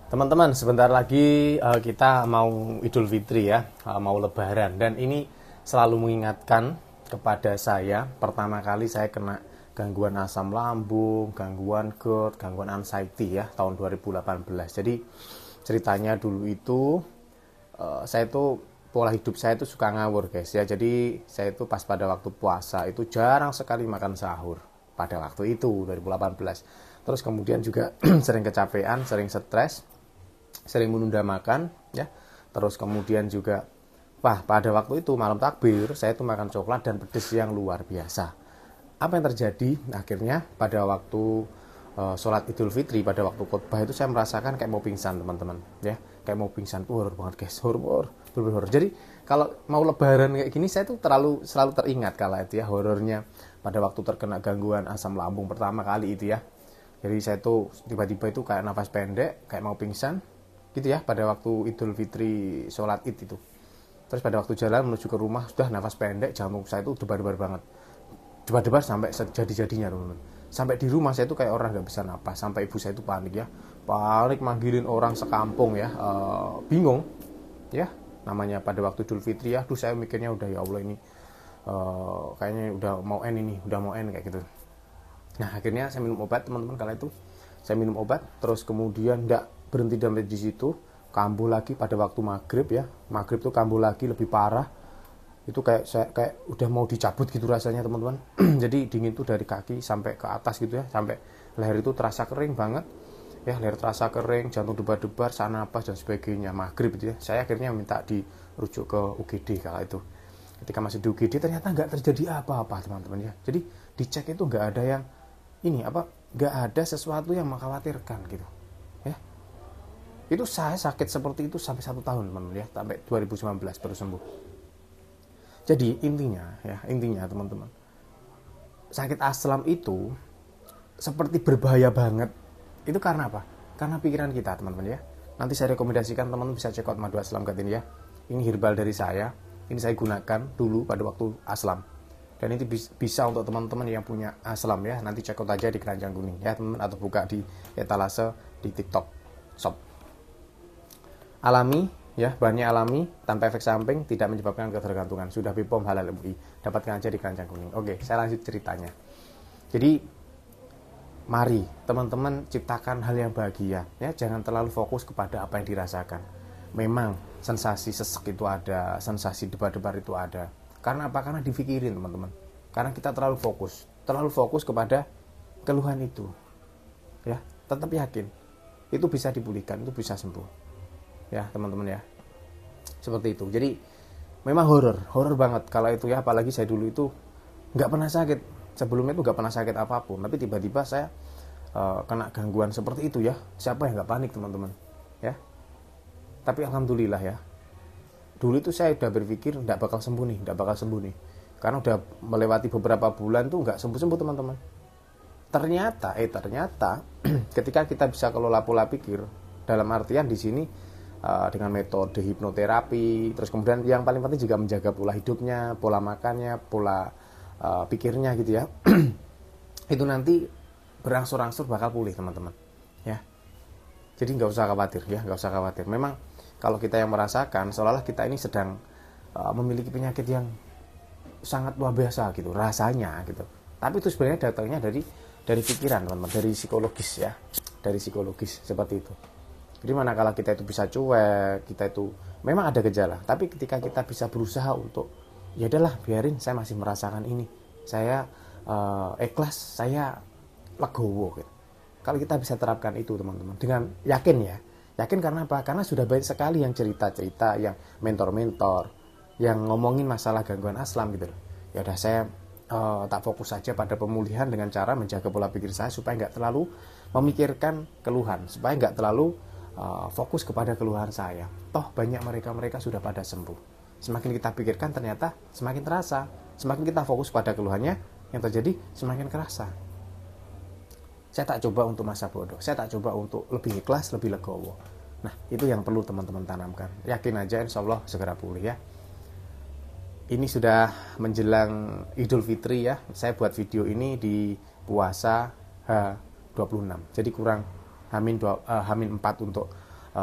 Teman-teman, sebentar lagi kita mau Idul Fitri ya, mau Lebaran. Dan ini selalu mengingatkan kepada saya, pertama kali saya kena gangguan asam lambung, gangguan GERD, gangguan anxiety ya, tahun 2018. Jadi ceritanya dulu itu, saya tuh pola hidup saya itu suka ngawur guys ya. Jadi saya itu pas pada waktu puasa itu jarang sekali makan sahur pada waktu itu 2018. Terus kemudian juga sering kecapean, sering stres, sering menunda makan ya. Terus kemudian juga pada waktu itu malam takbir saya tuh makan coklat dan pedes yang luar biasa. Apa yang terjadi akhirnya pada waktu sholat Idul Fitri, pada waktu khutbah itu saya merasakan kayak mau pingsan teman-teman ya, kayak mau pingsan. Horor banget guys, horor. Jadi kalau mau lebaran kayak gini saya tuh selalu teringat kala itu ya, horornya pada waktu terkena gangguan asam lambung pertama kali itu ya. Jadi saya tuh tiba-tiba itu kayak nafas pendek, kayak mau pingsan gitu ya pada waktu Idul Fitri sholat Id itu. Terus pada waktu jalan menuju ke rumah sudah nafas pendek, jantung saya itu debar-debar banget, debar-debar sampai sejadi-jadinya teman-teman. Sampai di rumah saya itu kayak orang nggak bisa napas, sampai ibu saya itu panik ya, panik manggilin orang sekampung ya, bingung ya, namanya pada waktu Idul Fitri ya. Aduh saya mikirnya udah ya Allah ini kayaknya udah mau end ini, udah mau end kayak gitu. Nah akhirnya saya minum obat teman-teman. Kala itu saya minum obat, terus kemudian nggak berhenti sampai di situ, kambuh lagi pada waktu maghrib ya. Maghrib tuh kambuh lagi lebih parah, itu kayak udah mau dicabut gitu rasanya teman-teman. Jadi dingin tuh dari kaki sampai ke atas gitu ya, sampai leher itu terasa kering banget ya, leher terasa kering, jantung debar-debar, sesak napas dan sebagainya. Maghrib itu ya, saya akhirnya minta dirujuk ke UGD kala itu. Ketika masih di UGD ternyata nggak terjadi apa-apa teman-teman ya. Jadi dicek itu nggak ada yang ini apa, nggak ada sesuatu yang mengkhawatirkan gitu ya. Itu saya sakit seperti itu sampai 1 tahun teman-teman ya, sampai 2019 baru sembuh. Jadi intinya teman-teman, sakit asam itu seperti berbahaya banget. Itu karena apa? Karena pikiran kita teman-teman ya. Nanti saya rekomendasikan teman-teman bisa check out madu aslam ini ya. Ini herbal dari saya, ini saya gunakan dulu pada waktu aslam. Dan ini bisa untuk teman-teman yang punya aslam ya. Nanti check out aja di Keranjang Kuning ya teman-teman, atau buka di etalase di TikTok Shop. Alami ya, bahannya alami, tanpa efek samping, tidak menyebabkan ketergantungan. Sudah BPOM halal MUI. Dapatkan aja di Keranjang Kuning. Oke, saya lanjut ceritanya. Jadi mari teman-teman ciptakan hal yang bahagia ya. Jangan terlalu fokus kepada apa yang dirasakan. Memang sensasi sesek itu ada, sensasi debar-debar itu ada. Karena apa? Karena dipikirin teman-teman. Karena kita terlalu fokus kepada keluhan itu ya. Tetap yakin itu bisa dipulihkan, itu bisa sembuh ya teman-teman ya, seperti itu. Jadi memang horor banget kalau itu ya. Apalagi saya dulu itu nggak pernah sakit, sebelumnya itu nggak pernah sakit apapun, tapi tiba-tiba saya kena gangguan seperti itu ya. Siapa yang nggak panik teman-teman ya. Tapi alhamdulillah ya, dulu itu saya udah berpikir nggak bakal sembuh nih, karena udah melewati beberapa bulan tuh nggak sembuh teman-teman. Ternyata ketika kita bisa kelola pola pikir, dalam artian di sini dengan metode hipnoterapi, terus kemudian yang paling penting juga menjaga pola hidupnya, pola makannya, pola pikirnya gitu ya. Itu nanti berangsur-angsur bakal pulih teman-teman ya. Jadi nggak usah khawatir. Memang kalau kita yang merasakan seolah-olah kita ini sedang memiliki penyakit yang sangat luar biasa gitu rasanya gitu, tapi itu sebenarnya datangnya dari pikiran teman-teman, dari psikologis ya, dari psikologis seperti itu. Jadi manakala kita itu bisa cuek, kita itu memang ada gejala, tapi ketika kita bisa berusaha untuk ya adalah biarin, saya masih merasakan ini, saya ikhlas, saya legowo gitu. Kalau kita bisa terapkan itu teman-teman dengan yakin ya, yakin karena apa? Karena sudah banyak sekali yang cerita-cerita, yang mentor-mentor yang ngomongin masalah gangguan aslam gitu. Ya udah saya tak fokus saja pada pemulihan dengan cara menjaga pola pikir saya supaya nggak terlalu memikirkan keluhan, supaya nggak terlalu fokus kepada keluhan saya. Toh banyak mereka sudah pada sembuh. Semakin kita pikirkan ternyata semakin terasa. Semakin kita fokus pada keluhannya, yang terjadi semakin kerasa. Saya tak coba untuk masa bodoh, saya tak coba untuk lebih ikhlas, lebih legowo. Nah itu yang perlu teman-teman tanamkan. Yakin aja insya Allah segera pulih ya. Ini sudah menjelang Idul Fitri ya. Saya buat video ini di puasa H26. Jadi kurang H-4 untuk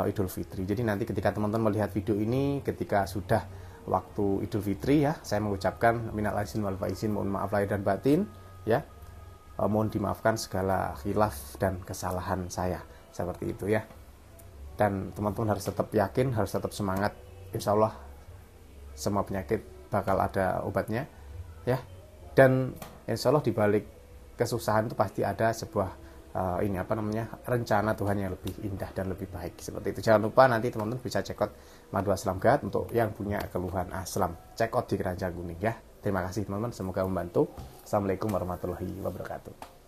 Idul Fitri. Jadi nanti ketika teman-teman melihat video ini, ketika sudah waktu Idul Fitri ya, saya mengucapkan minal aizin wal faizin, mohon maaf lahir dan batin ya. Mohon dimaafkan segala khilaf dan kesalahan saya, seperti itu ya. Dan teman-teman harus tetap yakin, harus tetap semangat. Insya Allah semua penyakit bakal ada obatnya ya. Dan insya Allah dibalik kesusahan itu pasti ada sebuah rencana Tuhan yang lebih indah dan lebih baik, seperti itu. Jangan lupa nanti teman-teman bisa check out Madu Aslam Guard untuk yang punya keluhan aslam, check out di Keranjang Kuning ya. Terima kasih teman-teman, semoga membantu. Assalamualaikum warahmatullahi wabarakatuh.